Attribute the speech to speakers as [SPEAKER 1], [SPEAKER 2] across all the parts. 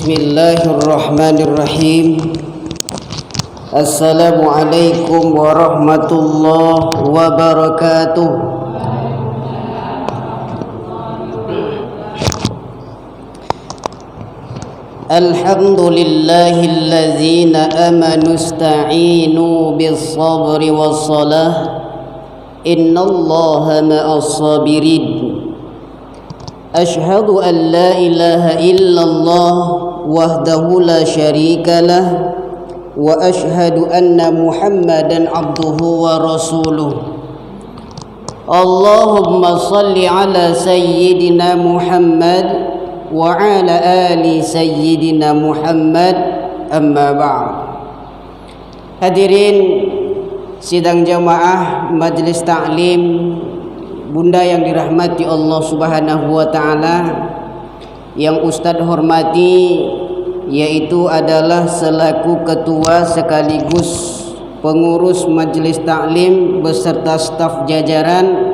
[SPEAKER 1] Bismillahirrahmanirrahim. Assalamualaikum warahmatullahi wabarakatuh. Alhamdulillahilladzina amanu ista'inu bis-sabri was-salah. Innallaha ma'as sabirin. Ashhadu an la ilaha illallah wahdahu la syarika lah wa ashhadu anna Muhammadan abduhu wa rasuluh. Allahumma salli ala sayyidina Muhammad wa ala ali sayyidina Muhammad, amma ba'd. Hadirin sidang jamaah majlis ta'lim Bunda yang dirahmati Allah Subhanahu wa taala, yang Ustaz hormati, yaitu adalah selaku ketua sekaligus pengurus majelis taklim beserta staf jajaran.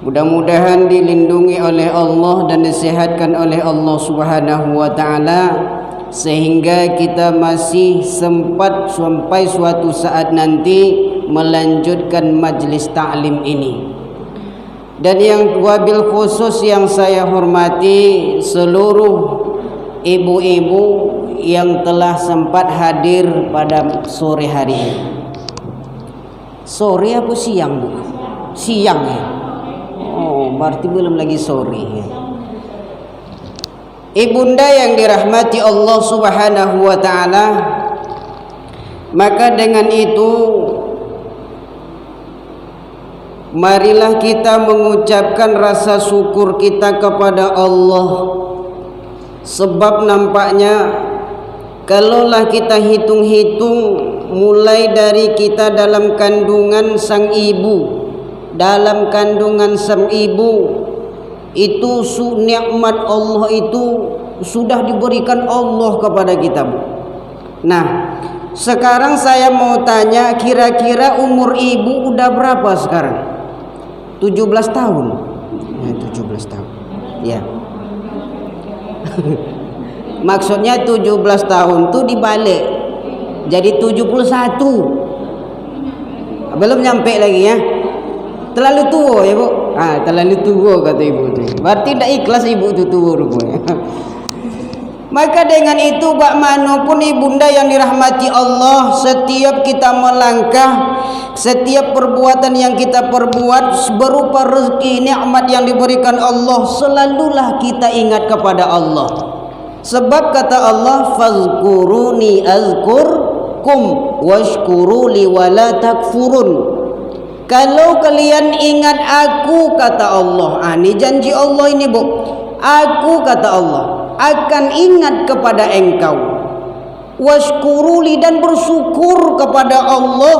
[SPEAKER 1] Mudah-mudahan dilindungi oleh Allah dan disehatkan oleh Allah Subhanahu wa taala sehingga kita masih sempat sampai suatu saat nanti melanjutkan majelis taklim ini. Dan yang wabil khusus yang saya hormati seluruh ibu-ibu yang telah sempat hadir pada sore hari ini. Sore apa siang, Bu? Siang ya? Oh, berarti belum lagi sore ya. Ibunda yang dirahmati Allah Subhanahu wa taala, maka dengan itu marilah kita mengucapkan rasa syukur kita kepada Allah. Sebab nampaknya kalaulah kita hitung-hitung mulai dari kita dalam kandungan sang ibu, itu nikmat Allah itu sudah diberikan Allah kepada kita. Nah, sekarang saya mau tanya, kira-kira umur ibu udah berapa sekarang? 17 tahun. Ya, 17 tahun. Ya. Maksudnya 17 tahun tuh dibalik jadi 71. Belum nyampe lagi ya. Terlalu tua ya, Bu. Terlalu tua kata ibu tu. Berarti tidak ikhlas ibu tu tua rupanya. Maka dengan itu bagaimanapun ibunda yang dirahmati Allah, setiap kita melangkah, setiap perbuatan yang kita perbuat berupa rezeki nikmat yang diberikan Allah, selalulah kita ingat kepada Allah. Sebab kata Allah, fazkuruni azkurkum washkuruli wala takfurun. Kalau kalian ingat aku, kata Allah, ini janji Allah ini, Bu. Aku, kata Allah, akan ingat kepada engkau. Washkuruli, dan bersyukur kepada Allah,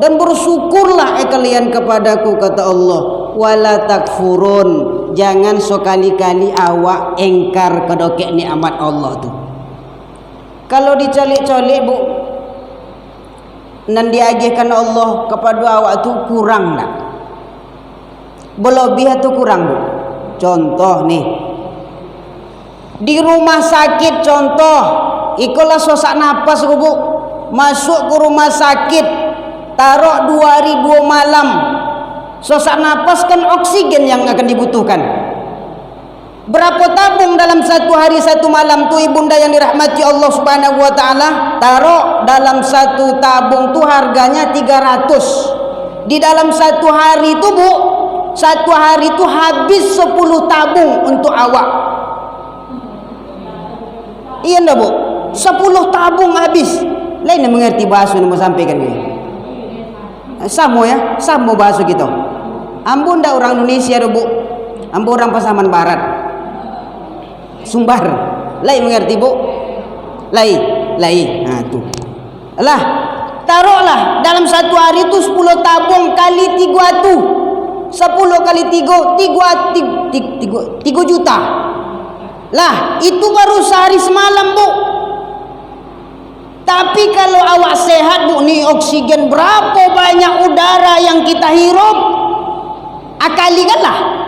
[SPEAKER 1] dan bersyukurlah kalian kepadaku, kata Allah. Wala takfurun, jangan sekali-kali awak engkar kedokek nikmat Allah tu. Kalau dicolik-colik, Bu, dan diagihkan Allah kepada awak tu, kurang tak? Berlebih atau kurang, Bu? Contoh nih, di rumah sakit, contoh, ikulah sesak napas, Bu, masuk ke rumah sakit, taruh 2 hari 2 malam. Sesak napas kan oksigen yang akan dibutuhkan. Berapa tabung dalam 1 hari 1 malam tu ibunda yang dirahmati Allah Subhanahu wa taala? Taruh dalam 1 tabung tu harganya 300. Di dalam 1 hari tu, Bu, 1 hari tu habis 10 tabung untuk awak. Iya ndak, Bu? 10 tabung habis. Lain mengerti bahasa yang mau sampaikan ni. Sama ya, sama bahasa kita. Ambo ndak orang Indonesia, Bu. Ambo orang Pasaman Barat. Sumbar. Lain mengerti, Bu? Lain. Tu. Lah, taruhlah dalam 1 hari tu 10 tabung kali 3 tu. 10 kali 3 juta. Lah, itu baru sehari semalam, Bu. Tapi kalau awak sehat, Bu, ni oksigen berapa banyak udara yang kita hirup? Akalikanlah.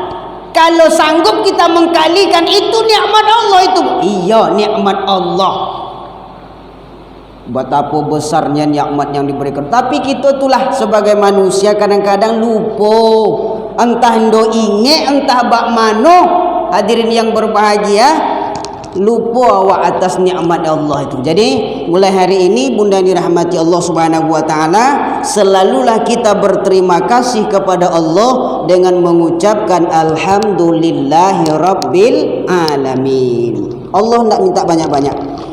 [SPEAKER 1] Kalau sanggup kita mengkalikan, itu nikmat Allah itu. Iya, nikmat Allah. Betapa besarnya nikmat yang diberikan. Tapi kita itulah sebagai manusia kadang-kadang lupa. Entah ndo ingat, entah bak mano. Hadirin yang berbahagia, lupa awak atas nikmat Allah itu. Jadi mulai hari ini bunda dirahmati Allah Subhanahu wa taala, selalulah kita berterima kasih kepada Allah dengan mengucapkan alhamdulillahirabbil alamin. Allah tidak minta banyak-banyak.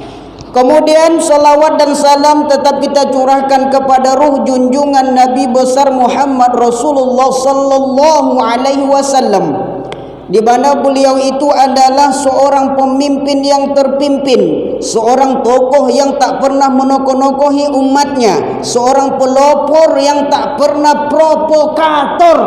[SPEAKER 1] Kemudian salawat dan salam tetap kita curahkan kepada ruh junjungan Nabi besar Muhammad Rasulullah sallallahu alaihi wasallam, di mana beliau itu adalah seorang pemimpin yang terpimpin, seorang tokoh yang tak pernah menokoh-nokohi umatnya, seorang pelopor yang tak pernah provokator,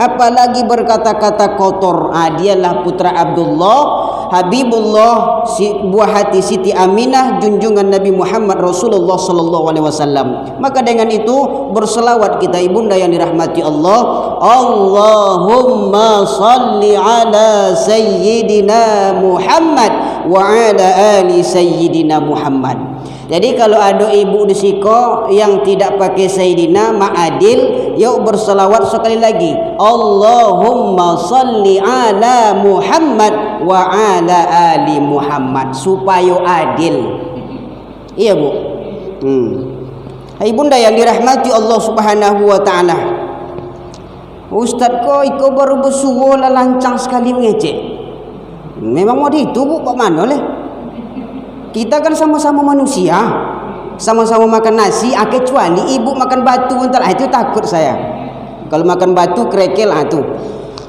[SPEAKER 1] apalagi berkata-kata kotor. Dialah putra Abdullah, Habibullah, buah hati Siti Aminah, junjungan Nabi Muhammad Rasulullah sallallahu alaihi wasallam. Maka dengan itu berselawat kita ibunda yang dirahmati Allah. Allahumma salli ala sayyidina Muhammad wa ala ali sayyidina Muhammad. Jadi kalau ada ibu di siko yang tidak pakai sayyidina, ma'adil, yuk berselawat sekali lagi. Allahumma salli ala Muhammad wa ala ali Muhammad, supaya adil. Iya bu. Hai bunda yang dirahmati Allah Subhanahu wa taala. Ustaz ko iko baru bersuara lah lancang sekali ngecek. Memang mau itu bu, kok mana leh? Kita kan sama-sama manusia, sama-sama makan nasi, kecuali ibu makan batu bentar, itu takut saya. Kalau makan batu krekel itu.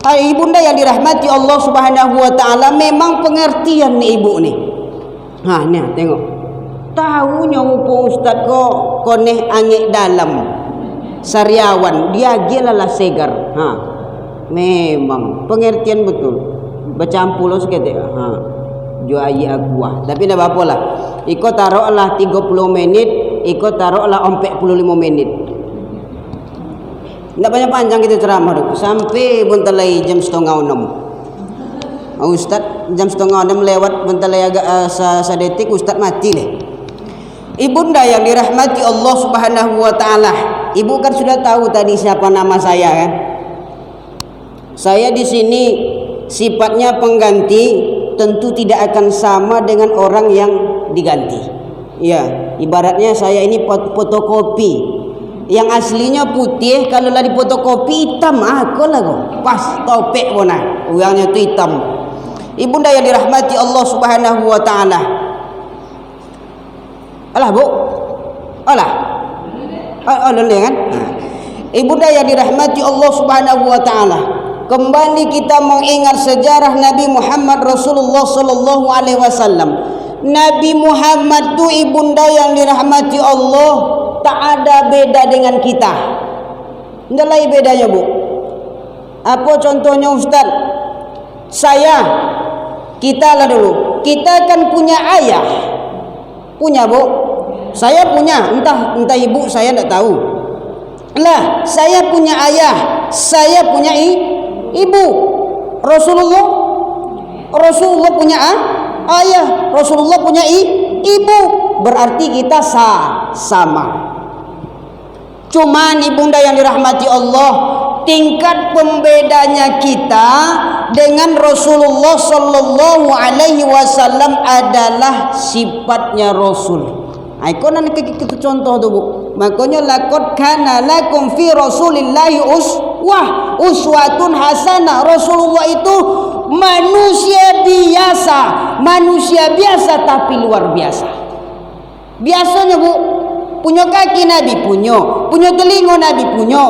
[SPEAKER 1] Hai ibunda yang dirahmati Allah Subhanahu wa taala, memang pengertian nih ibu nih. Nih tengok. Tahunya upo ustaz kok koneh angin dalam. Sariawan, dia gelalah segar. Memang pengertian betul. Bercampur seketik. Jo ayi akuah. Tapi dah apa lah. Iko taruhlah 30 menit, iko taruhlah 45 menit. Tidak banyak panjang kita ceramah tu. Sampai bentar lagi jam 5:30. Ustaz jam 5:30 lewat bentar lagi agak sedetik ustaz mati leh. Ibunda yang dirahmati Allah Subhanahu wa taala. Ibu kan sudah tahu tadi siapa nama saya kan? Saya di sini sifatnya pengganti, tentu tidak akan sama dengan orang yang diganti. Ya, ibaratnya saya ini fotokopi. Yang aslinya putih, kalau lah difotokopi hitam, aku lah kok. Pas topek bona, uangnya itu hitam. Ibunda yang dirahmati Allah Subhanahu wa taala. Alah bu, alah, kan? Ibunda yang dirahmati Allah Subhanahu wa taala. Kembali kita mengingat sejarah Nabi Muhammad Rasulullah sallallahu alaihi wasallam. Nabi Muhammad tu ibunda yang dirahmati Allah, tak ada beda dengan kita. Tidak lain bedanya bu. Apa contohnya ustaz? Kita lah dulu. Kita kan punya ayah, punya bu. Saya punya, entah ibu saya tidak tahu. Lah, saya punya ayah, saya punya ibu. Rasulullah punya ayah, Rasulullah punya ibu. Berarti kita sama. Cuman ibunda yang dirahmati Allah, tingkat pembedanya kita dengan Rasulullah sallallahu alaihi wasallam adalah sifatnya Rasul. Ikonan kita contoh tu bu. Makanya laqad kana lakum fi Rasulillahi uswatun hasanah. Rasulullah itu manusia biasa tapi luar biasa. Biasanya bu, punya kaki Nabi punya telinga Nabi punya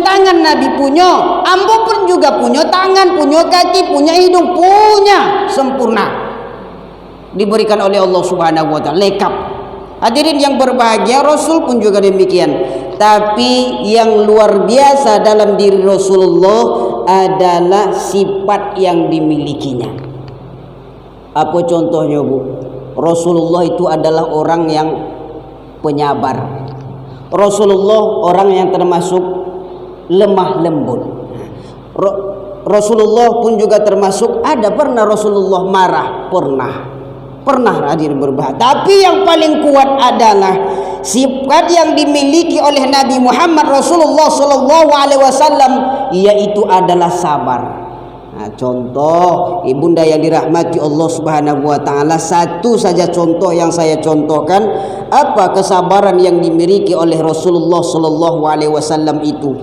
[SPEAKER 1] tangan Nabi punya, ambo pun juga punya tangan, punya kaki, punya hidung, punya sempurna. Diberikan oleh Allah Subhanahu wa taala lengkap. Hadirin yang berbahagia, Rasul pun juga demikian. Tapi yang luar biasa dalam diri Rasulullah adalah sifat yang dimilikinya. Apa contohnya bu? Rasulullah itu adalah orang yang penyabar. Rasulullah orang yang termasuk lemah lembut. Rasulullah pun juga termasuk. Ada pernah Rasulullah marah? Pernah rajin berbahasa. Tapi yang paling kuat adalah sifat yang dimiliki oleh Nabi Muhammad Rasulullah sallallahu alaihi wasallam, yaitu adalah sabar. Nah, contoh ibunda yang dirahmati Allah Subhanahu wa taala, satu saja contoh yang saya contohkan, apa kesabaran yang dimiliki oleh Rasulullah sallallahu alaihi wasallam itu.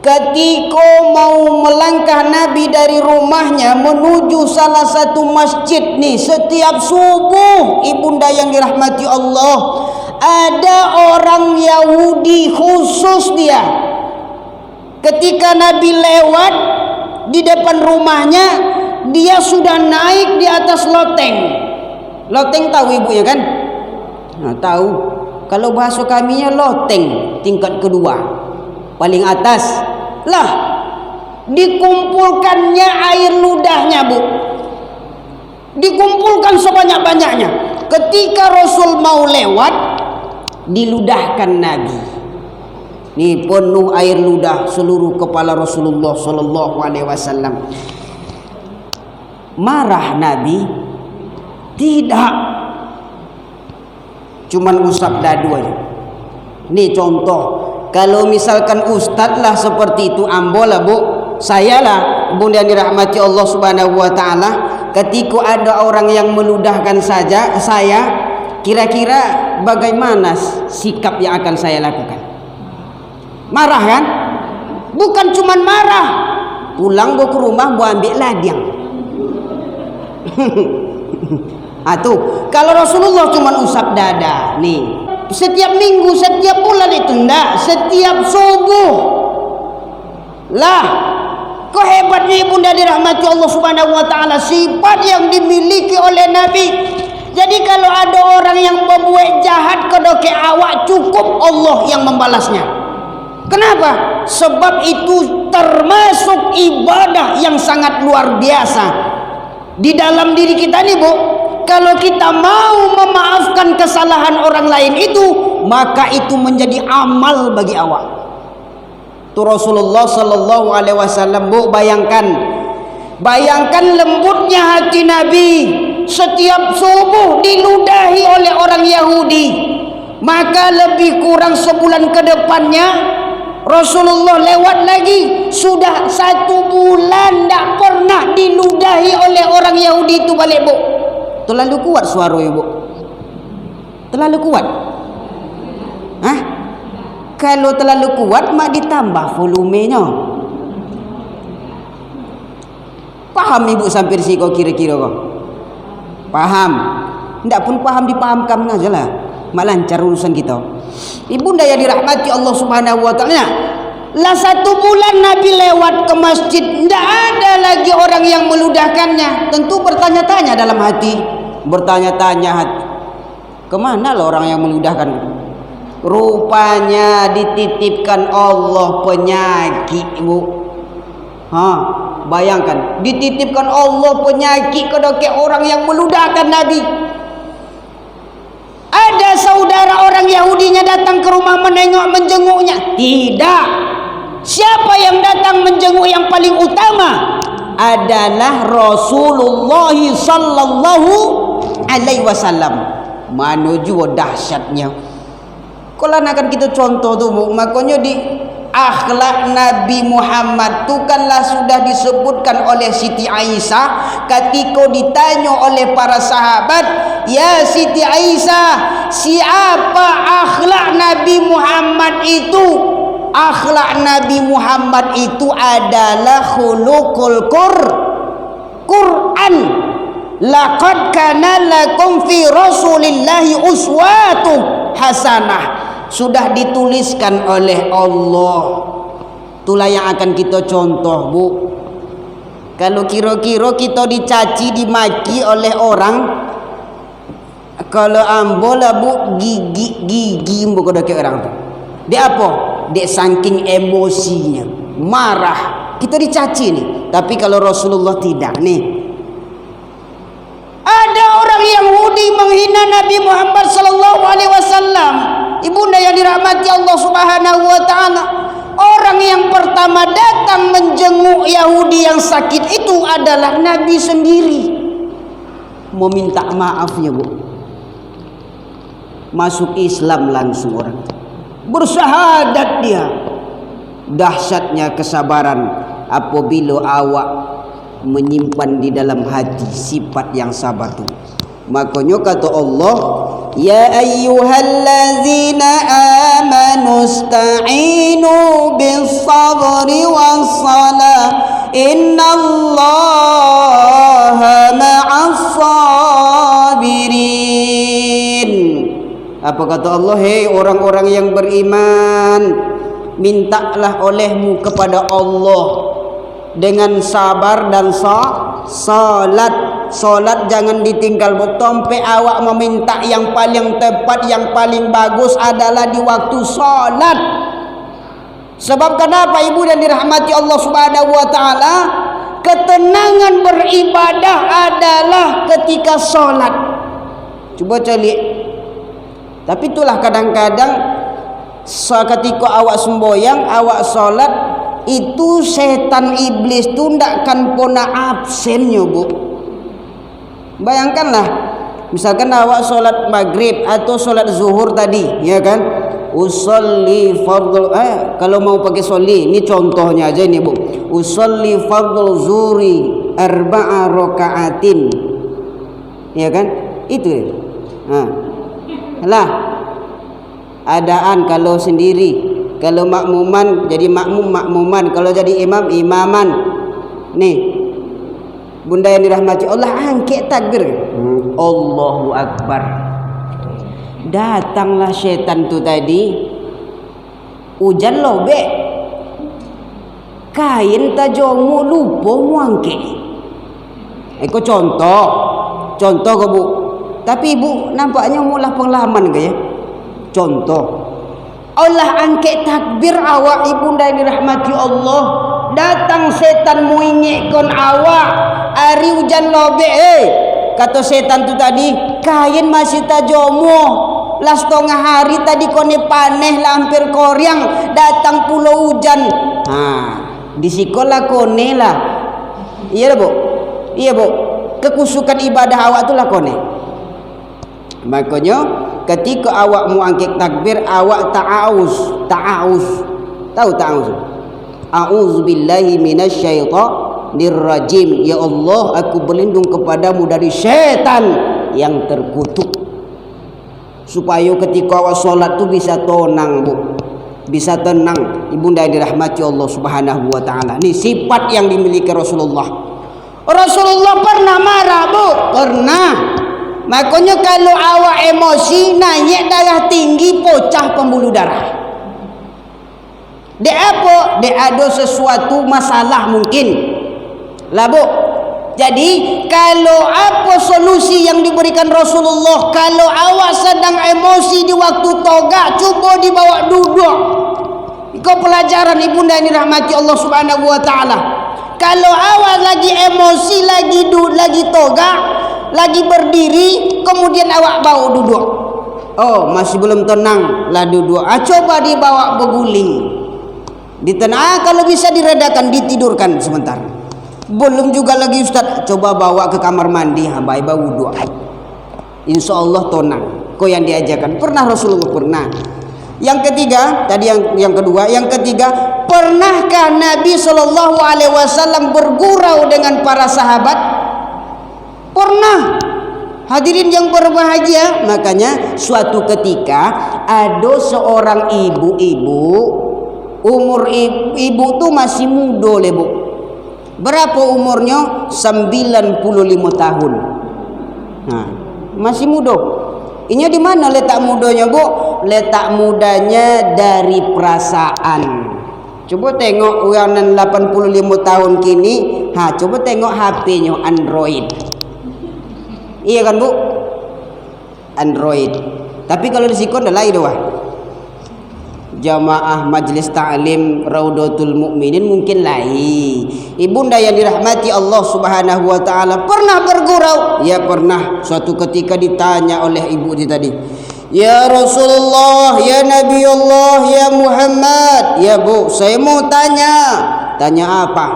[SPEAKER 1] Ketika mau melangkah Nabi dari rumahnya menuju salah satu masjid nih, setiap subuh ibunda yang dirahmati Allah, ada orang Yahudi khusus dia. Ketika Nabi lewat di depan rumahnya, dia sudah naik di atas loteng. Loteng tahu ibu ya kan? Nah, tahu. Kalau bahasa kaminya loteng tingkat kedua, paling atas. Lah, dikumpulkannya air ludahnya, Bu. Dikumpulkan sebanyak-banyaknya. Ketika Rasul mau lewat, diludahkan Nabi. Nih penuh air ludah seluruh kepala Rasulullah sallallahu alaihi wasallam. Marah Nabi? Tidak. Cuman usap dadu aja. Nih contoh. Kalau misalkan ustadz lah seperti itu, ambola Bu, saya lah bunda yang dirahmati Allah Subhanahu wa taala, ketika ada orang yang meludahkan saja saya, kira-kira bagaimana sikap yang akan saya lakukan? Marah kan? Bukan cuman marah, pulang ke rumah mau ambil ladiang. Tuh, kalau Rasulullah cuman usap dada nih. Setiap minggu, setiap bulan itu enggak, setiap subuh. Lah, kok hebatnya ibunda dirahmati Allah Subhanahu wa taala, sifat yang dimiliki oleh Nabi. Jadi kalau ada orang yang berbuat jahat kedoke awak, cukup Allah yang membalasnya. Kenapa? Sebab itu termasuk ibadah yang sangat luar biasa di dalam diri kita nih, Bu. Kalau kita mau memaafkan kesalahan orang lain itu, maka itu menjadi amal bagi awak. Tu Rasulullah sallallahu alaihi wasallam, Bu, bayangkan lembutnya hati Nabi. Setiap subuh diludahi oleh orang Yahudi, maka lebih kurang sebulan ke depannya Rasulullah lewat lagi, sudah 1 bulan tak pernah diludahi oleh orang Yahudi itu balik, Bu. Terlalu kuat suara ibu. Terlalu kuat. Hah? Kalau terlalu kuat mak ditambah volumenya. Paham ibu sampai sini kira-kira kok? Paham? Tidak pun paham, dipahamkan aja lah. Mak lancar urusan kita. Ibunda yang dirahmati Allah Subhanahu wa taala. Lah 1 bulan Nabi lewat ke masjid, tidak ada lagi orang yang meludahkannya. Tentu bertanya-tanya dalam hati, kemana loh orang yang meludahkan? Rupanya dititipkan Allah penyakit, Bu. Bayangkan, dititipkan Allah penyakit kepada orang yang meludahkan Nabi. Ada saudara orang Yahudinya datang ke rumah menengok, menjenguknya? Tidak. Siapa yang datang menjenguk yang paling utama? Adalah Rasulullah sallallahu alaihi wasallam. Menuju dahsyatnya. Kalau akan kita contoh tu, makanya di akhlak Nabi Muhammad tu kanlah sudah disebutkan oleh Siti Aisyah ketika ditanya oleh para sahabat, "Ya Siti Aisyah, siapa akhlak Nabi Muhammad itu?" Akhlak Nabi Muhammad itu adalah khuluqul Quran. Laqad kana lakum fi Rasulillahi uswatun hasanah. Sudah dituliskan oleh Allah. Itulah yang akan kita contoh, Bu. Kalau kira-kira kita dicaci, dimaki oleh orang, kalau ambola, Bu, gigi bukan kayak orang tu. Dia apa? Dia saking emosinya, marah. Kita dicaci nih. Tapi kalau Rasulullah tidak nih. Ada orang Yahudi menghina Nabi Muhammad sallallahu alaihi wasallam. Ibunda yang dirahmati Allah Subhanahu wa taala, orang yang pertama datang menjenguk Yahudi yang sakit itu adalah Nabi sendiri. Mau minta maafnya, Bu. Masuk Islam langsung orang. Bersyahadat dia. Dahsyatnya kesabaran apabila awak menyimpan di dalam hati sifat yang sabar tu. Makanya kata Allah, ya ayyuhallazina amanu ista'inu bis-sabri was-salah innallaha ma'as-sabirin. Apa kata Allah? Hei orang-orang yang beriman, mintalah olehmu kepada Allah dengan sabar dan salat. Solat jangan ditinggal, tompe awak meminta yang paling tepat, yang paling bagus adalah di waktu solat. Sebab kenapa ibu dan dirahmati Allah Subhanahu wa taala? Ketenangan beribadah adalah ketika solat. Coba cari. Tapi itulah kadang-kadang ketika awak semboyang, awak solat, itu setan iblis tu ndak kan pernah absennya, Bu. Bayangkanlah, misalkan awak solat maghrib atau solat zuhur tadi, ya kan? Usolli fardhu, kalau mau pakai soli, ini contohnya aja ini, Bu. Usolli fardhu zuhri arba'a raka'atin, ya kan? Itu. Lah, adaan kalau sendiri, kalau makmuman jadi makmuman, kalau jadi imam imaman. Nih, bunda yang dirahmati Allah, angkat takbir, Allahu Akbar. Datanglah syaitan tu tadi, hujan lobe, kain tajomu lupa mu angkat. Eko contoh ke, Bu. Tapi Ibu nampaknya mulah pengalaman ke ya? Contoh, Allah angkat takbir awak ibunda yang dirahmati Allah, datang setan muingikkan awak, hari hujan lobe, kata setan tu tadi, kain masih tajomo, las tengah hari tadi kone paneh lampir koryang, datang pulau hujan, di sekolah kone lah, iya Bu, kekusukan ibadah awak tu lah kone. Makanya ketika awak mau angkat takbir, awak ta'awuz. Tahu ta'awuz? A'udzubillahi minasyaitonir rajim. Ya Allah, aku berlindung kepadamu dari syaitan yang terkutuk. Supaya ketika awak solat tu bisa tenang, Bu. Bisa tenang. Ibunda yang dirahmati Allah Subhanahu wa taala. Ini sifat yang dimiliki Rasulullah. Rasulullah pernah marah, Bu? Pernah. Makanya kalau awak emosi, naik darah tinggi, pecah pembuluh darah. Dek apa? Dek ada sesuatu masalah mungkin. Lah, Bu. Jadi kalau apa solusi yang diberikan Rasulullah? Kalau awak sedang emosi di waktu togak, cuba dibawa duduk. Itu pelajaran ibunda yang dirahmati Allah Subhanahu wa taala. Kalau awak lagi emosi, lagi togak, lagi berdiri, kemudian awak bawa duduk. Oh, masih belum tenang, lah duduk. Coba dibawa berguling. Ditenang, kalau bisa diredakan, ditidurkan sebentar. Belum juga lagi Ustaz, coba bawa ke kamar mandi, bawa wudhu. Insya Allah tenang. Kau yang diajarkan. Pernah Rasulullah pernah. Yang ketiga, tadi yang kedua, yang ketiga, pernahkah Nabi SAW bergurau dengan para sahabat? Pernah. Hadirin yang berbahagia, makanya suatu ketika ada seorang ibu-ibu, umur ibu tu masih muda, Bu. Berapa umurnya? 95 tahun. Nah, masih muda. Ini di mana letak mudanya, Bu? Letak mudanya dari perasaan. Coba tengok orang 85 tahun kini, coba tengok HP-nya Android. Iya kan, Bu? Android. Tapi kalau di sikon dah lain doang. Jamaah Majlis Ta'lim Raudatul Mukminin mungkin lain. Ibunda yang dirahmati Allah Subhanahu wa taala, pernah bergurau? Ya pernah. Suatu ketika ditanya oleh ibu tadi, "Ya Rasulullah, ya Nabi Allah, ya Muhammad." "Ya Bu, saya mau tanya, Tanya apa?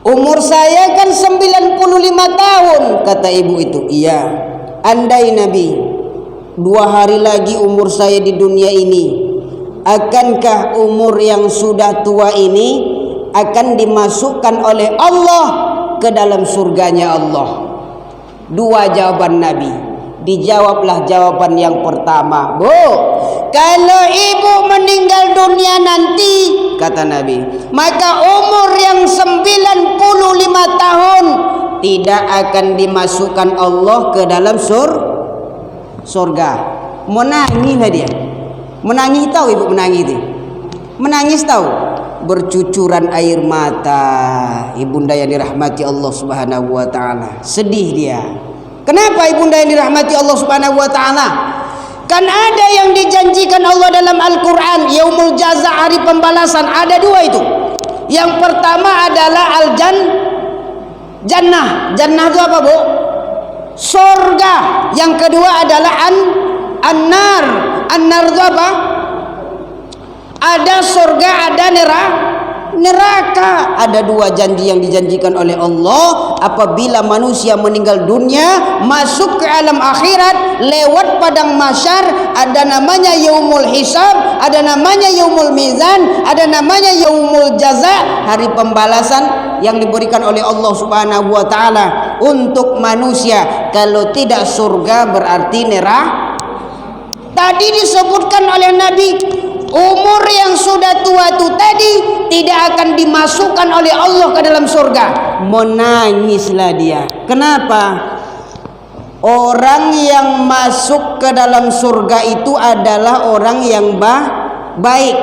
[SPEAKER 1] Umur saya kan 95 tahun, kata ibu itu. Iya. Andai Nabi 2 hari lagi umur saya di dunia ini, akankah umur yang sudah tua ini akan dimasukkan oleh Allah ke dalam surganya Allah? 2 jawaban Nabi. Dijawablah jawaban yang pertama. Bu, kalau ibu meninggal dunia nanti, kata Nabi, maka umur yang 95 tahun tidak akan dimasukkan Allah ke dalam surga. Menangis dia. Menangis tahu ibu menangis itu? Menangis tahu? Bercucuran air mata. Ibunda yang dirahmati Allah Subhanahu wa taala. Sedih dia. Kenapa ibunda yang dirahmati Allah Subhanahu wa taala? Kan ada yang dijanjikan Allah dalam Al-Qur'an, yaumul jaza, hari pembalasan. Ada 2 itu. Yang pertama adalah jannah. Jannah itu apa, Bu? Surga. Yang kedua adalah an-nar. An-nar itu apa? Ada surga, ada neraka. Ada 2 janji yang dijanjikan oleh Allah. Apabila manusia meninggal dunia, masuk ke alam akhirat, lewat padang mahsyar, ada namanya yaumul hisab, ada namanya yaumul mizan, ada namanya yaumul jaza, hari pembalasan yang diberikan oleh Allah Subhanahu wa taala untuk manusia. Kalau tidak surga berarti neraka. Tadi disebutkan oleh Nabi, umur yang sudah tua itu tadi tidak akan dimasukkan oleh Allah ke dalam surga. Menangislah dia. Kenapa? Orang yang masuk ke dalam surga itu adalah orang yang baik.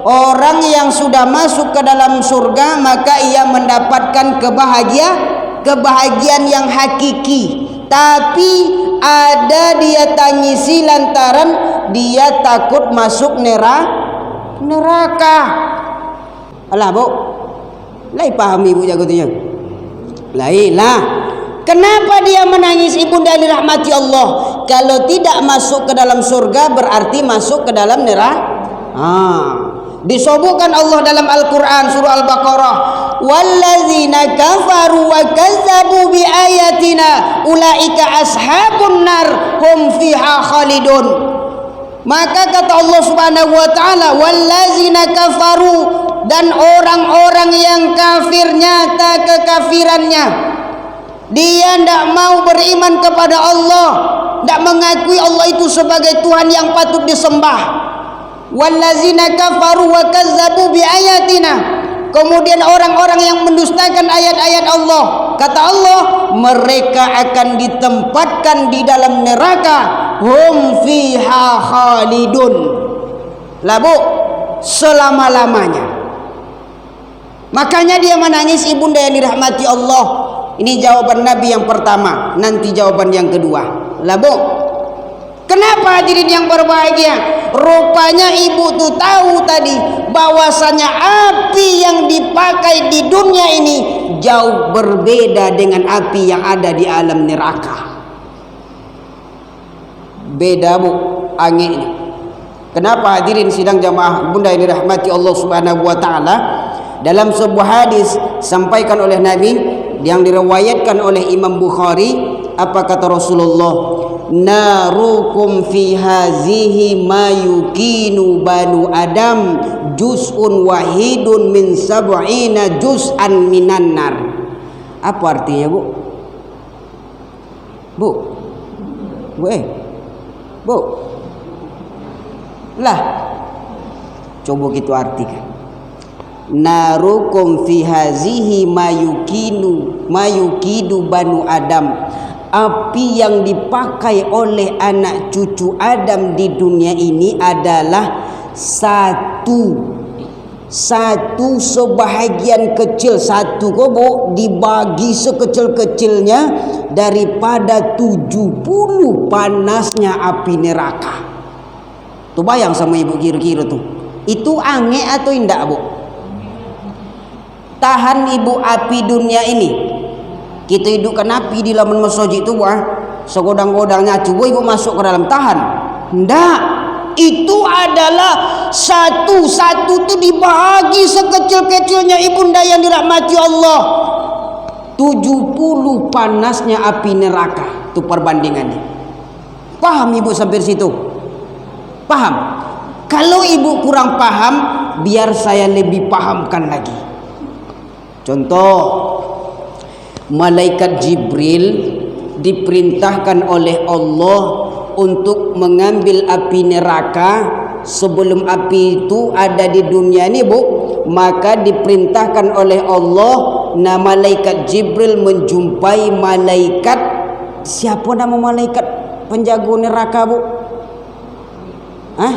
[SPEAKER 1] Orang yang sudah masuk ke dalam surga, maka ia mendapatkan kebahagiaan yang hakiki. Tapi ada dia tangisi lantaran dia takut masuk neraka. Alah, Bu, lai pahami ibu jago tu. Lailah. Kenapa dia menangis ibunda dirahmati Allah? Kalau tidak masuk ke dalam surga berarti masuk ke dalam neraka. Disebutkan Allah dalam Al-Quran surah Al-Baqarah, wallazina kafaru wa kazzabu bi ayatina ulaika ashabun nar hum fiha khalidun. Maka kata Allah Subhanahu wa taala, wallazina kafaru, dan orang-orang yang kafir nyata kekafirannya, dia tidak mau beriman kepada Allah, tidak mengakui Allah itu sebagai Tuhan yang patut disembah. Wallazina kafaru wa kazzabu bi ayatina, kemudian orang-orang yang mendustakan ayat-ayat Allah, kata Allah, mereka akan ditempatkan di dalam neraka, hum fiha khalidun. Lah, Bu, selama-lamanya. Makanya dia menangis ibunda yang dirahmati Allah. Ini jawaban Nabi yang pertama, nanti jawaban yang kedua. Lah, Bu, kenapa hadirin yang berbahagia? Rupanya ibu tu tahu tadi bahwasanya api yang dipakai di dunia ini jauh berbeda dengan api yang ada di alam neraka. Beda, Bu, anginnya. Kenapa hadirin sidang jamaah bunda yang dirahmati Allah Subhanahu wa taala? Dalam sebuah hadis sampaikan oleh Nabi yang diriwayatkan oleh Imam Bukhari, apa kata Rasulullah? Narukum fi hazihi ma yukinu banu adam juz'un wahidun min sab'ina juz'an minan nar. Apa artinya, Bu? Bu, lah, coba kita artikan. Narukum fi hazihi ma yukidu banu adam, api yang dipakai oleh anak cucu Adam di dunia ini adalah satu sebahagian kecil, satu kobo dibagi sekecil-kecilnya daripada 70 panasnya api neraka. Tuh bayang sama ibu kira-kira tuh, itu ange atau indah, Bu? Tahan ibu api dunia ini. Kita hidupkan api di laman masjid itu, Bu, segodang-godangnya coba ibu masuk ke dalam, tahan? Ndak. Itu adalah satu-satu tu dibahagi sekecil-kecilnya ibunda yang dirahmati Allah. 70 panasnya api neraka. Itu perbandingannya. Paham ibu sampai situ? Paham? Kalau ibu kurang paham, biar saya lebih pahamkan lagi. Contoh, malaikat Jibril diperintahkan oleh Allah untuk mengambil api neraka sebelum api itu ada di dunia ni bu. Maka diperintahkan oleh Allah, nah malaikat Jibril menjumpai malaikat, siapa nama malaikat penjaga neraka bu? Hah?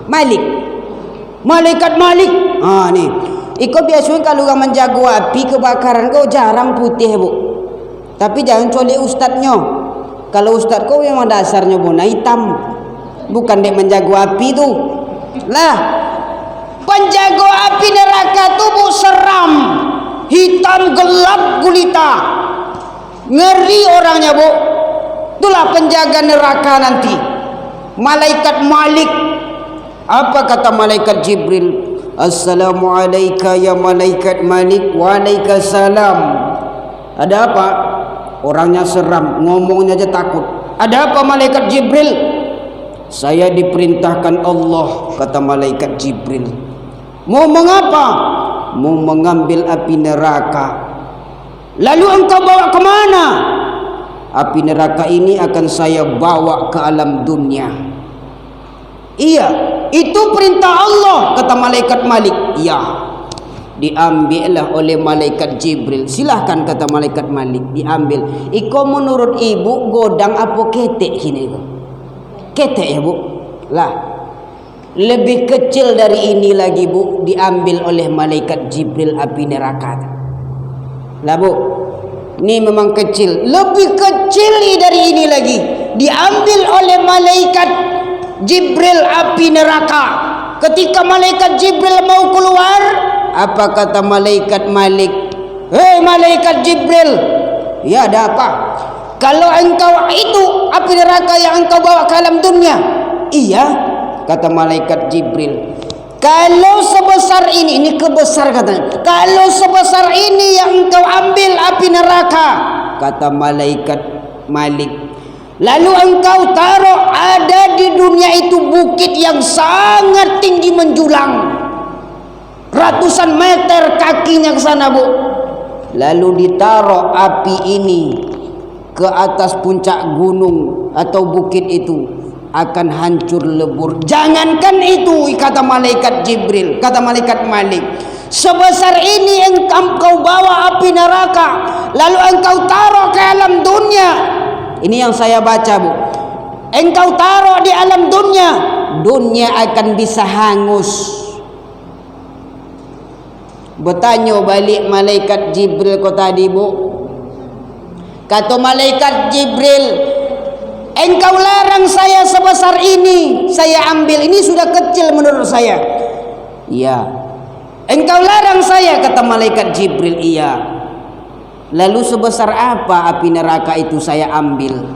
[SPEAKER 1] Malik. Malaikat Malik. Ni. Iko biasanya kalau orang menjaga api kebakaran kau jarang putih bu. Tapi jangan colek ustadznya. Kalau ustadz kau memang dasarnya warna hitam, bukan dia menjaga api tu. Lah, penjaga api neraka tu bu seram, hitam gelap gulita, ngeri orangnya bu. Itulah penjaga neraka nanti. Malaikat Malik. Apa kata malaikat Jibril? Assalamualaikum ya malaikat Malik. Waalaikumsalam. Ada apa? Orangnya seram, ngomongnya aja takut. Ada apa malaikat Jibril? Saya diperintahkan Allah, kata malaikat Jibril. Mau mengapa? Mau mengambil api neraka. Lalu engkau bawa ke mana? Api neraka ini akan saya bawa ke alam dunia. Iya, itu perintah Allah, kata malaikat Malik. Iya. Diambillah oleh malaikat Jibril. Silahkan, kata malaikat Malik, diambil. Iko menurut ibu godang apa ketek kini? Ketek ya bu? Lah, lebih kecil dari ini lagi bu, diambil oleh malaikat Jibril api neraka. Lah bu, ini memang kecil. Lebih kecil dari ini lagi, diambil oleh malaikat Jibril api neraka. Ketika malaikat Jibril mau keluar, apa kata malaikat Malik? Hei malaikat Jibril, ya ada apa? Kalau engkau itu api neraka yang engkau bawa ke alam dunia. Iya, kata malaikat Jibril. Kalau sebesar ini kebesar katanya. Kalau sebesar ini yang engkau ambil api neraka, kata malaikat Malik. Lalu engkau taruh ada di dunia itu bukit yang sangat tinggi menjulang, ratusan meter kakinya ke sana bu. Lalu ditaruh api ini ke atas puncak gunung atau bukit itu, akan hancur lebur. Jangankan itu, kata malaikat Jibril, kata malaikat Malik, sebesar ini engkau bawa api neraka, lalu engkau taruh ke alam dunia. Ini yang saya baca bu. Engkau taruh di alam dunia, dunia akan bisa hangus. Bertanya balik malaikat Jibril kau tadi bu. Kata malaikat Jibril, engkau larang saya sebesar ini, saya ambil. Ini sudah kecil menurut saya. Iya. Engkau larang saya, kata malaikat Jibril. Iya. Lalu sebesar apa api neraka itu saya ambil?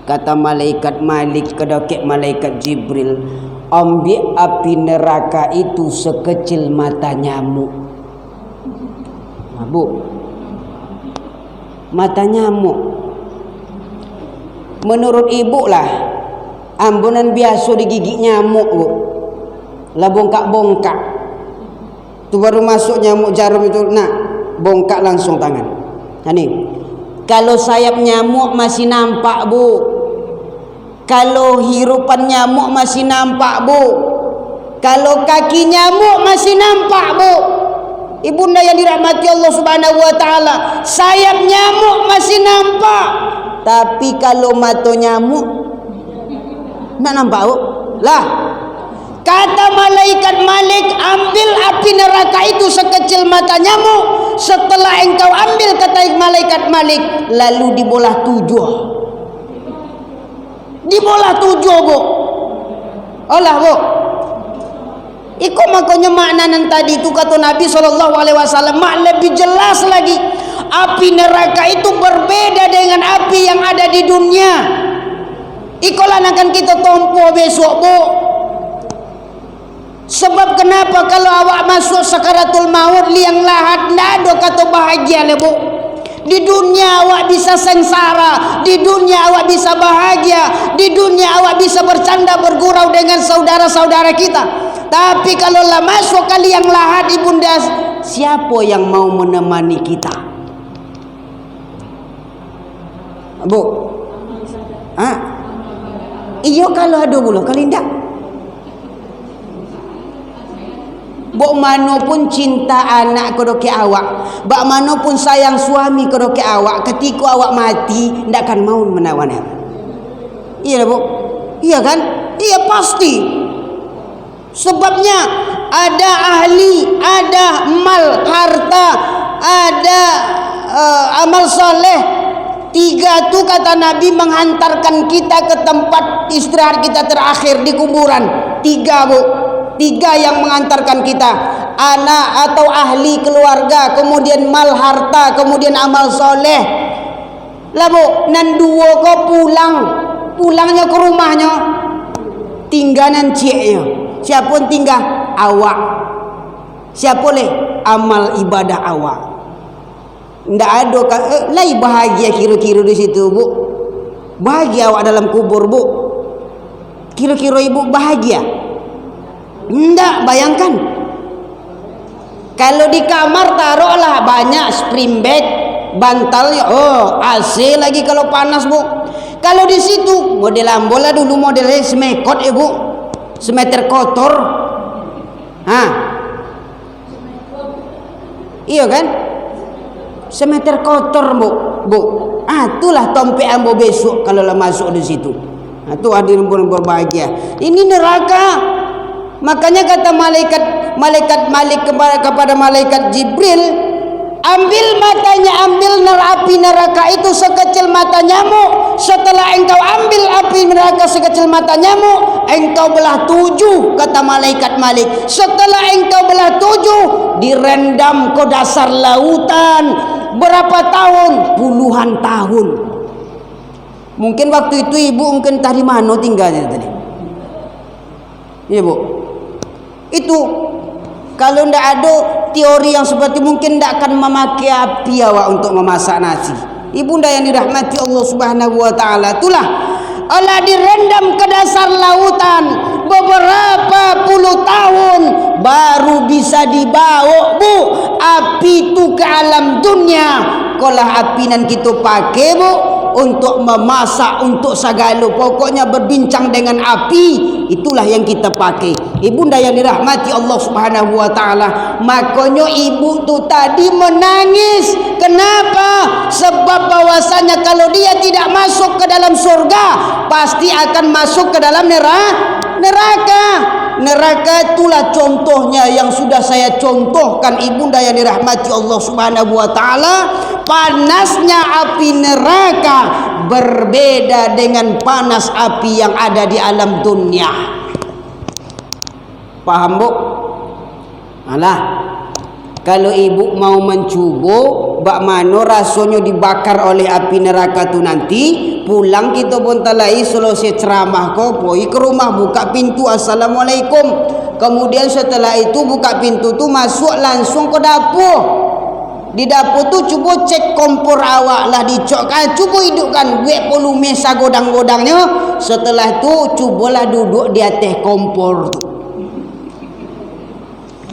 [SPEAKER 1] Kata malaikat Malik kedokek malaikat Jibril, ambil api neraka itu sekecil mata nyamuk. Bu, mata nyamuk. Menurut ibu lah, ambunan biasa digigit nyamuk bu. Lah bongkak-bongkak. Tu baru masuk nyamuk jarum itu, nak bongkak langsung tangan. Nah ni, kalau sayap nyamuk masih nampak bu. Kalau hirupan nyamuk masih nampak bu. Kalau kaki nyamuk masih nampak bu. Ibunda yang dirahmati Allah Subhanahu wa taala, sayap nyamuk masih nampak. Tapi kalau mata nyamuk nak nampak bu? Lah, kata malaikat Malik, ambil api neraka itu sekecil mata nyamuk. Setelah engkau ambil, kata malaikat Malik, lalu dibelah 7. Dibelah 7 bu. Olah bu. Iko makanya maknanan tadi itu kata Nabi SAW mak lebih jelas lagi. Api neraka itu berbeda dengan api yang ada di dunia. Ikolah akan kita tompo besok, Bu. Sebab kenapa kalau awak masuk sakaratul maut liang lahat ndak ada kata bahagia le, Bu. Di dunia awak bisa sengsara, di dunia awak bisa bahagia, di dunia awak bisa bercanda bergurau dengan saudara-saudara kita. Tapi kalau lah masuk ke liang lahat ibunda, siapa yang mau menemani kita? Bu, iyo kalau ada bulu kali ndak. Bok mano pun cinta anak kedoke awak, bak mano pun sayang suami kedoke awak, ketika awak mati ndak akan mau menawan. Iya Bu, iya kan? Iya pasti. Sebabnya ada ahli, ada mal, harta, ada amal soleh. Tiga tu kata Nabi menghantarkan kita ke tempat istirahat kita terakhir di kuburan. Tiga, Bu. Tiga yang mengantarkan kita, anak atau ahli keluarga, kemudian mal harta, kemudian amal soleh. Lah Bu, nan dua kau pulangnya ke rumahnya, tinggalan cieknya. Siapa tinggal? Awak. Siapa le? Amal ibadah awak. Ndak ada lai bahagia kira-kira di situ, Bu. Bahagia awak dalam kubur, Bu. Kira-kira ibu bahagia? Ndak, bayangkan kalau di kamar taruhlah banyak spring bed, bantalnya, AC lagi kalau panas, Bu. Kalau di situ model ambola dulu modelnya semekot, Bu, semeter kotor, iya kan, semeter kotor, Bu. Itulah tompe ambo besok kalau lah masuk di situ. Itu hadirin pun berbahagia. Ini neraka. Makanya kata malaikat Malik kepada malaikat Jibril, ambil matanya, ambil api neraka itu sekecil mata nyamuk. Setelah engkau ambil api neraka sekecil mata nyamuk, engkau belah 7, kata malaikat Malik. Setelah engkau belah 7, direndam ke dasar lautan. Berapa tahun? Puluhan tahun. Mungkin waktu itu ibu mungkin tadi mana tinggalnya tadi? Iya, Bu. Itu kalau ndak ada teori yang seperti mungkin ndak akan memakai api awak untuk memasak nasi. Ibunda yang dirahmati Allah Subhanahu wa taala, itulah Allah direndam ke dasar lautan beberapa puluh tahun baru bisa dibawa, Bu, api itu ke alam dunia. Kalau api nan kita pakai, Bu, untuk memasak, untuk segala, pokoknya berbincang dengan api, itulah yang kita pakai. Ibunda yang dirahmati Allah Subhanahu wa taala, makanya ibu tu tadi menangis. Kenapa? Sebab bahwasanya kalau dia tidak masuk ke dalam surga, pasti akan masuk ke dalam neraka. Neraka itulah contohnya yang sudah saya contohkan, ibunda yang dirahmati Allah Subhanahu wa taala. Panasnya api neraka berbeda dengan panas api yang ada di alam dunia. Paham, Bu? Alah, kalau ibu mau mencuba bak mano rasanya dibakar oleh api neraka tu nanti, pulang kita pun talai selesai ceramah kau pergi ke rumah, buka pintu, assalamualaikum. Kemudian setelah itu buka pintu tu masuk langsung ke dapur. Di dapur tu cuba cek kompor awak lah, dicokkan, cuba hidupkan buat volume sagodang-godangnya. Setelah tu cubalah duduk di atas kompor tu.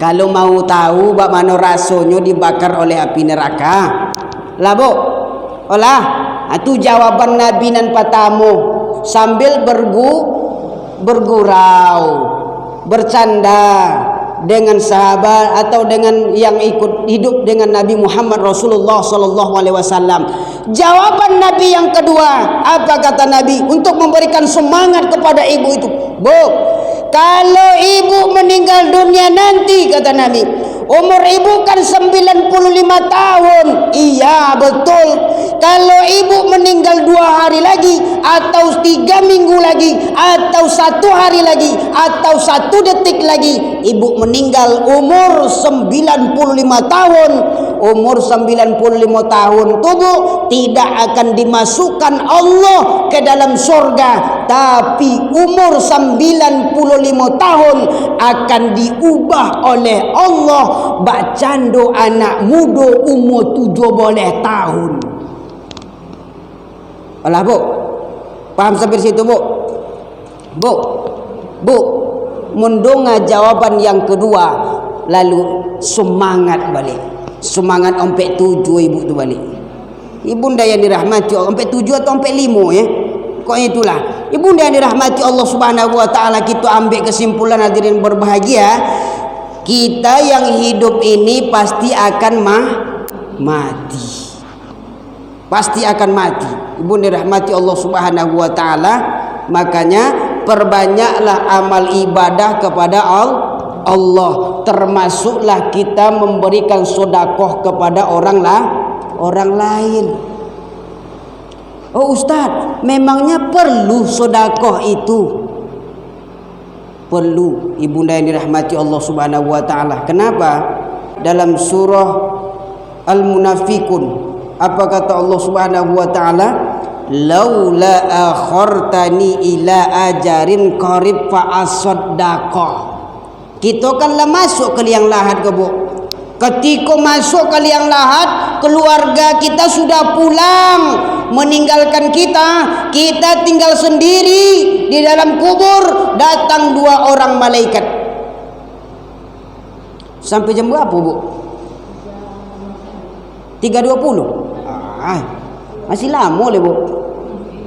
[SPEAKER 1] Kalau mau tahu bak mana rasanya dibakar oleh api neraka, lah, Bu, olah, itu jawaban Nabi nan patamu sambil bergurau, bercanda dengan sahabat atau dengan yang ikut hidup dengan Nabi Muhammad Rasulullah sallallahu alaihi wasallam. Jawaban Nabi yang kedua, apa kata Nabi untuk memberikan semangat kepada ibu itu? Bu, kalau ibu meninggal dunia nanti, kata Nabi, umur ibu kan 95 tahun. Iya, betul. Kalau ibu meninggal 2 hari lagi, atau 3 minggu lagi, atau 1 hari lagi, atau 1 detik lagi, ibu meninggal umur 95 tahun, umur 95 tahun tu bu, tidak akan dimasukkan Allah ke dalam surga, tapi umur 95 tahun akan diubah oleh Allah bak cando anak muda umur 17 tahun. Alah bu, paham sampai situ bu? Bu, mendonga jawaban yang kedua, lalu semangat balik. Semangat sampai 7 ibu tu balik. Ibunda yang dirahmati Allah, sampai 7 atau sampai 5 ya. Kok itulah. Ibunda yang dirahmati Allah Subhanahu wa taala, kita ambil kesimpulan hadirin berbahagia, kita yang hidup ini pasti akan mati. Pasti akan mati. Ibunda dirahmati Allah Subhanahu wa taala, makanya perbanyaklah amal ibadah kepada Allah, termasuklah kita memberikan sedekah kepada orang lain. Oh Ustaz, memangnya perlu sedekah itu? Perlu, ibunda yang dirahmati Allah Subhanahu wa taala. Kenapa? Dalam surah Al-Munafiqun, apa kata Allah Subhanahu wa taala? Laula akhartani ila ajarin qarib fa asaddaqah. Kita kanlah masuk ke liang lahat ke bu. Ketika masuk ke liang lahat, keluarga kita sudah pulang meninggalkan kita, kita tinggal sendiri di dalam kubur. Datang 2 orang malaikat. Sampai jam berapa bu? 3.20. Masih lama le bu.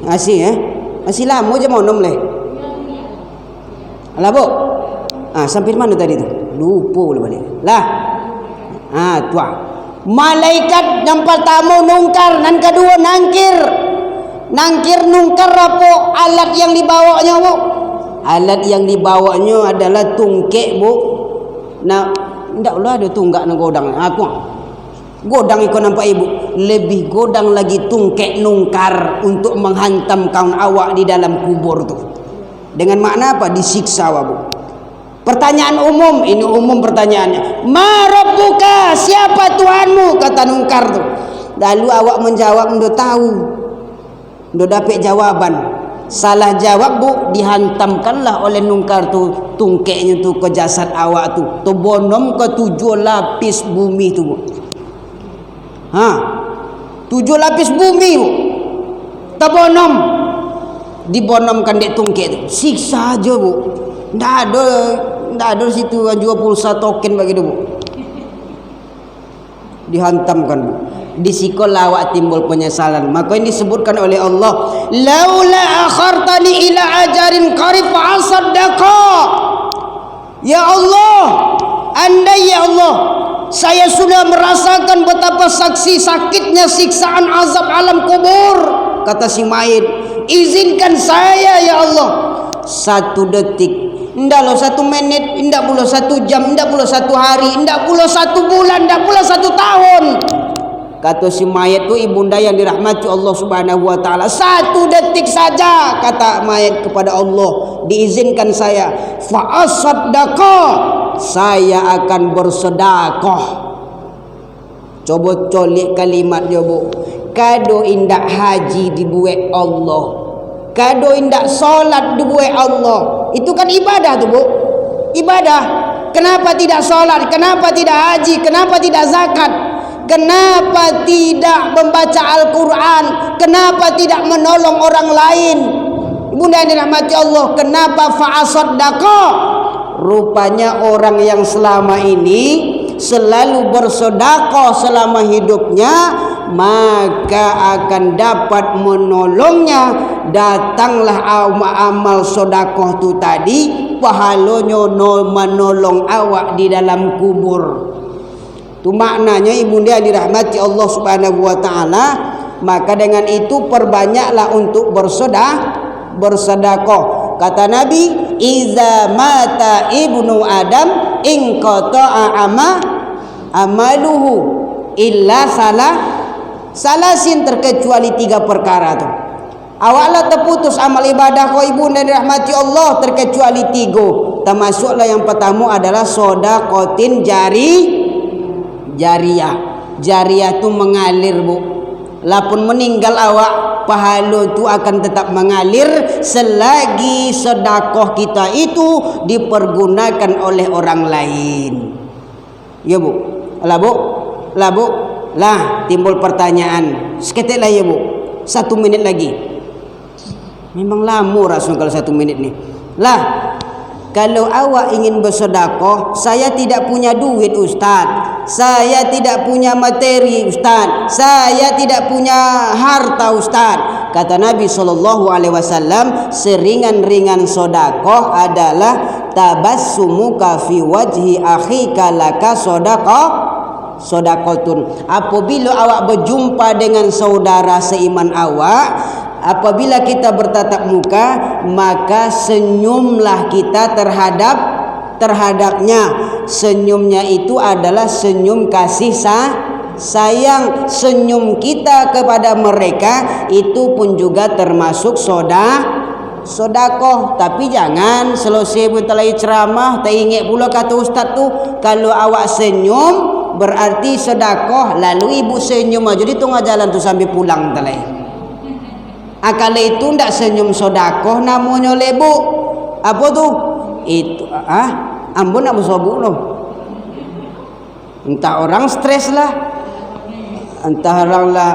[SPEAKER 1] Masih lama je mau 6 le. Alah bu. Sampai mana tadi tu? Lupa lah balik. Lah. Tua. Malaikat yang pertama nungkar, dan kedua nangkir. Nangkir nungkar apa alat yang dibawanya bu? Alat yang dibawanya adalah tungkek bu. Nah, ndaklah ada tunggak nang godang. Aku godang ikut nampak ibu, lebih godang lagi tungkek nungkar untuk menghantam kaum awak di dalam kubur tu. Dengan makna apa? Disiksa bu. Pertanyaan umum, ini umum pertanyaannya. Ma rabbuka, siapa Tuhanmu? Kata nungkar tu. Lalu awak menjawab, ndak tahu, ndak dapat jawaban. Salah jawab bu, dihantamkanlah oleh nungkar tu tungkeknya tu ke jasad awak tu. Tu bonom ke 7 lapis bumi tu bu. 7 lapis bumi bu. Terbonom, dibonomkan dek tungkek tu. Siksa aja bu. Ndak ada situ yang jual pulsa token bagi dia bu. Dihantamkan bu. Di sikolah awak timbul penyesalan. Maka ini disebutkan oleh Allah, laula akhartani ila ajarin qarib fa asaddaqa. Ya Allah, andai ya Allah, saya sudah merasakan betapa sakitnya siksaan azab alam kubur. Kata si mayit, izinkan saya ya Allah 1 detik, ndak lo 1 menit, ndak pula 1 jam, ndak pula 1 hari, ndak pula 1 bulan, ndak pula 1 tahun. Kata si mayat tu, ibunda yang dirahmati Allah Subhanahu wa taala, 1 detik saja kata mayat kepada Allah, diizinkan saya fa asaddaqa, saya akan bersedekah. Coba colik kalimat dia bu. Kado indak haji dibuat Allah, kado indak solat dibuat Allah. Itu kan ibadah tu bu. Ibadah. Kenapa tidak solat? Kenapa tidak haji? Kenapa tidak zakat? Kenapa tidak membaca Al-Quran? Kenapa tidak menolong orang lain? Ibunda yang dirahmati Allah, kenapa fa'asaddaqa? Rupanya orang yang selama ini selalu bersedekah selama hidupnya, maka akan dapat menolongnya. Datanglah amal sedekah tu tadi, pahalanya menolong awak di dalam kubur. Itu maknanya ibunda yang dirahmati Allah Subhanahu wa taala. Maka dengan itu perbanyaklah untuk bersedekah. Kata Nabi, iza mata ibnu Adam inqata'a amaluhu illa salasin, terkecuali 3 perkara tu. Awaklah terputus amal ibadah kau ibunda yang dirahmati Allah terkecuali 3. Termasuklah yang pertama adalah sedekahtin jariyah. Jariah tu mengalir, Bu. Lapun meninggal awak, pahala tu akan tetap mengalir selagi sedekah kita itu dipergunakan oleh orang lain. Ya, Bu. Lah, Bu. Lah, Bu. Lah, timbul pertanyaan. Seketik lah ya, Bu. 1 minit lagi. Memang lama rasanya kalau 1 menit ni. Lah, kalau awak ingin bersedekah, saya tidak punya duit, Ustaz. Saya tidak punya materi, Ustaz. Saya tidak punya harta, Ustaz. Kata Nabi SAW, seringan-ringan sedekah adalah tabassumuka fi wajhi akhika laka sedekatun. Apabila awak berjumpa dengan saudara seiman awak, apabila kita bertatap muka, maka senyumlah kita terhadapnya. Senyumnya itu adalah senyum kasih sayang. Senyum kita kepada mereka itu pun juga termasuk sedekah. Tapi jangan selesai bertelai ceramah tak ingat pula kata ustaz tu, kalau awak senyum berarti sedekah, lalu ibu senyum aja di tengah jalan tu sambil pulang telai. Akal itu ndak senyum sedekah namanya lebu. Apa tu? Itu ambon nak bersobuk loh. Entah orang stres lah, entah orang lah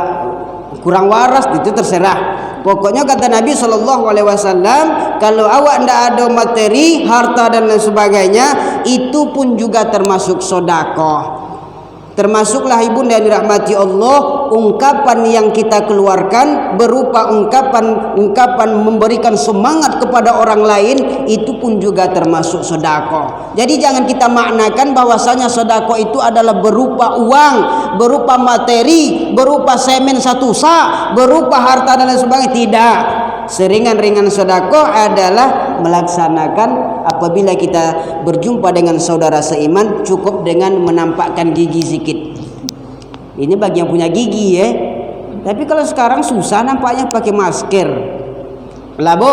[SPEAKER 1] kurang waras, itu terserah. Pokoknya kata Nabi SAW, kalau awak ndak ada materi, harta dan lain sebagainya, itu pun juga termasuk sedekah. Termasuklah ibunda yang dirahmati Allah, ungkapan yang kita keluarkan berupa ungkapan memberikan semangat kepada orang lain, itu pun juga termasuk sedekah. Jadi jangan kita maknakan bahwasanya sedekah itu adalah berupa uang, berupa materi, berupa semen 1 sak, berupa harta dan lain sebagainya. Tidak. Seringan-ringan sedekah adalah melaksanakan apabila kita berjumpa dengan saudara seiman, cukup dengan menampakkan gigi sikit. Ini bagi yang punya gigi ya. Tapi kalau sekarang susah nampaknya pakai masker. Lah, Bu,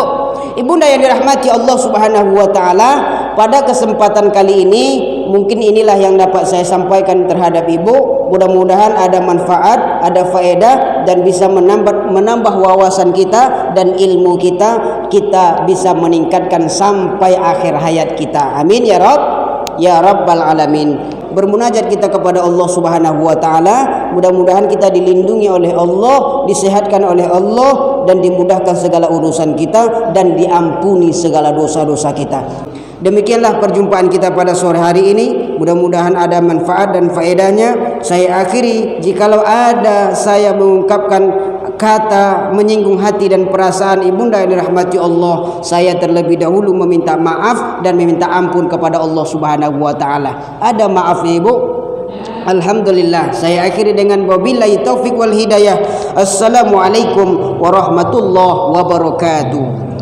[SPEAKER 1] ibunda yang dirahmati Allah Subhanahu wa taala, pada kesempatan kali ini mungkin inilah yang dapat saya sampaikan terhadap ibu. Mudah-mudahan ada manfaat, ada faedah, dan bisa menambah wawasan kita dan ilmu kita bisa meningkatkan sampai akhir hayat kita. Amin ya Rabb, ya Rabbal alamin. Bermunajat kita kepada Allah Subhanahu wa taala, mudah-mudahan kita dilindungi oleh Allah, disehatkan oleh Allah, dan dimudahkan segala urusan kita dan diampuni segala dosa-dosa kita. Demikianlah perjumpaan kita pada sore hari ini. Mudah-mudahan ada manfaat dan faedahnya. Saya akhiri, jikalau ada saya mengungkapkan kata menyinggung hati dan perasaan ibunda yang dirahmati Allah, saya terlebih dahulu meminta maaf dan meminta ampun kepada Allah Subhanahu wa taala. Ada maafnya, Ibu? Alhamdulillah. Saya akhiri dengan wabillahi taufik wal hidayah. Assalamualaikum warahmatullahi wabarakatuh.